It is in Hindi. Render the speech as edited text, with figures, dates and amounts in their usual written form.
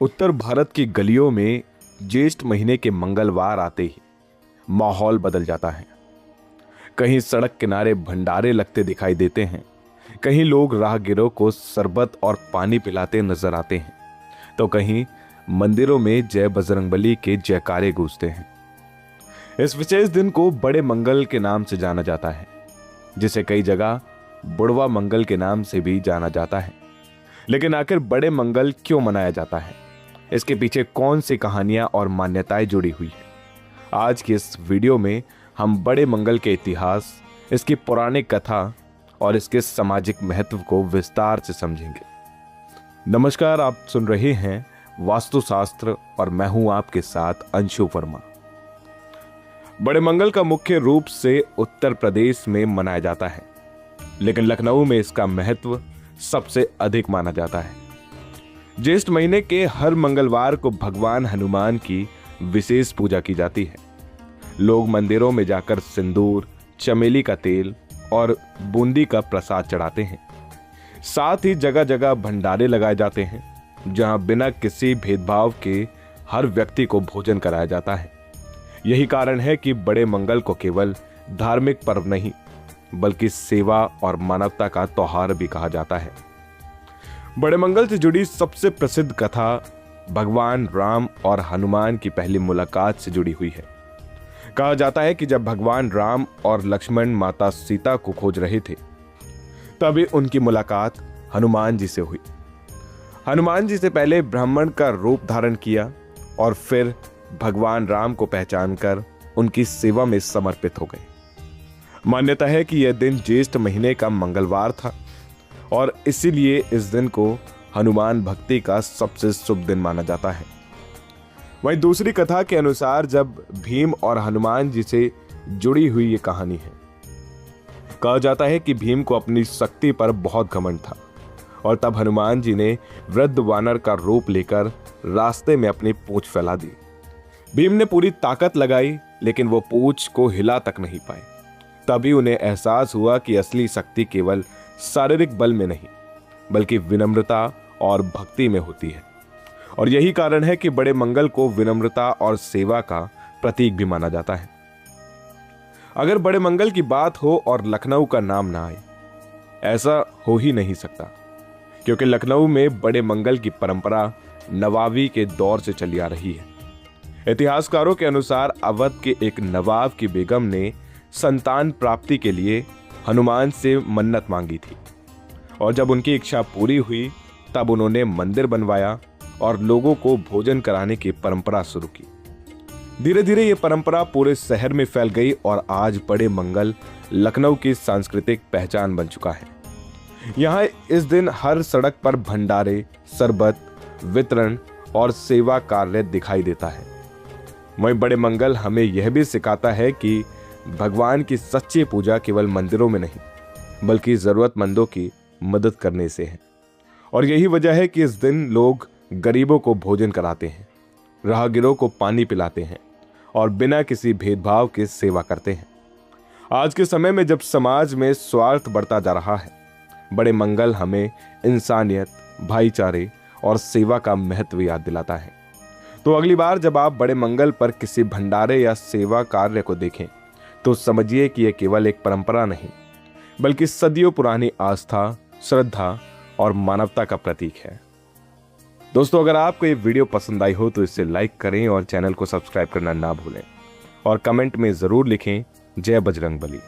उत्तर भारत की गलियों में ज्येष्ठ महीने के मंगलवार आते ही माहौल बदल जाता है। कहीं सड़क किनारे भंडारे लगते दिखाई देते हैं, कहीं लोग राहगीरों को शरबत और पानी पिलाते नजर आते हैं, तो कहीं मंदिरों में जय बजरंगबली के जयकारे गूंजते हैं। इस विशेष दिन को बड़े मंगल के नाम से जाना जाता है, जिसे कई जगह बुढ़वा मंगल के नाम से भी जाना जाता है। लेकिन आखिर बड़े मंगल क्यों मनाया जाता है, इसके पीछे कौन सी कहानियां और मान्यताएं जुड़ी हुई है, आज की इस वीडियो में हम बड़े मंगल के इतिहास, इसकी पौराणिक कथा और इसके सामाजिक महत्व को विस्तार से समझेंगे। नमस्कार, आप सुन रहे हैं वास्तुशास्त्र और मैं हूं आपके साथ अंशु वर्मा। बड़े मंगल का मुख्य रूप से उत्तर प्रदेश में मनाया जाता है, लेकिन लखनऊ में इसका महत्व सबसे अधिक माना जाता है। ज्येष्ठ महीने के हर मंगलवार को भगवान हनुमान की विशेष पूजा की जाती है। लोग मंदिरों में जाकर सिंदूर, चमेली का तेल और बूंदी का प्रसाद चढ़ाते हैं। साथ ही जगह जगह भंडारे लगाए जाते हैं, जहां बिना किसी भेदभाव के हर व्यक्ति को भोजन कराया जाता है। यही कारण है कि बड़े मंगल को केवल धार्मिक पर्व नहीं, बल्कि सेवा और मानवता का त्योहार भी कहा जाता है। बड़े मंगल से जुड़ी सबसे प्रसिद्ध कथा भगवान राम और हनुमान की पहली मुलाकात से जुड़ी हुई है। कहा जाता है कि जब भगवान राम और लक्ष्मण माता सीता को खोज रहे थे, तभी उनकी मुलाकात हनुमान जी से हुई। हनुमान जी से पहले ब्राह्मण का रूप धारण किया और फिर भगवान राम को पहचानकर उनकी सेवा में समर्पित हो गए। मान्यता है कि यह दिन ज्येष्ठ महीने का मंगलवार था और इसीलिए इस दिन को हनुमान भक्ति का सबसे शुभ दिन माना जाता है। वहीं दूसरी कथा के अनुसार जब भीम और हनुमान जी से जुड़ी हुई ये कहानी है। कहा जाता है कि भीम को अपनी शक्ति पर बहुत घमंड था और तब हनुमान जी ने वृद्ध वानर का रूप लेकर रास्ते में अपनी पूंछ फैला दी। भीम ने पूरी ताकत लगाई, लेकिन वो पूंछ को हिला तक नहीं पाए। तभी उन्हें एहसास हुआ कि असली शक्ति केवल शारीरिक बल में नहीं, बल्कि विनम्रता और भक्ति में होती है। और यही कारण है कि बड़े मंगल को विनम्रता और सेवा का प्रतीक भी माना जाता है। अगर बड़े मंगल की बात हो और लखनऊ का नाम ना आए, ऐसा हो ही नहीं सकता, क्योंकि लखनऊ में बड़े मंगल की परंपरा नवाबी के दौर से चली आ रही है। इतिहासकारों के अनुसार अवध के एक नवाब की बेगम ने संतान प्राप्ति के लिए हनुमान से मन्नत मांगी थी, और जब उनकी इच्छा पूरी हुई तब उन्होंने मंदिर बनवाया और लोगों को भोजन कराने की परंपरा शुरू की। धीरे धीरे ये परंपरा पूरे शहर में फैल गई और आज बड़े मंगल लखनऊ की सांस्कृतिक पहचान बन चुका है। यहाँ इस दिन हर सड़क पर भंडारे, शरबत वितरण और सेवा कार्य दिखाई देता है। वहीं बड़े मंगल हमें यह भी सिखाता है कि भगवान की सच्ची पूजा केवल मंदिरों में नहीं, बल्कि जरूरतमंदों की मदद करने से है। और यही वजह है कि इस दिन लोग गरीबों को भोजन कराते हैं, राहगीरों को पानी पिलाते हैं और बिना किसी भेदभाव के सेवा करते हैं। आज के समय में जब समाज में स्वार्थ बढ़ता जा रहा है, बड़े मंगल हमें इंसानियत, भाईचारे और सेवा का महत्व याद दिलाता है। तो अगली बार जब आप बड़े मंगल पर किसी भंडारे या सेवा कार्य को देखें, तो समझिए कि यह केवल एक परंपरा नहीं, बल्कि सदियों पुरानी आस्था, श्रद्धा और मानवता का प्रतीक है। दोस्तों, अगर आपको ये वीडियो पसंद आई हो तो इसे लाइक करें और चैनल को सब्सक्राइब करना ना भूलें और कमेंट में जरूर लिखें जय बजरंगबली।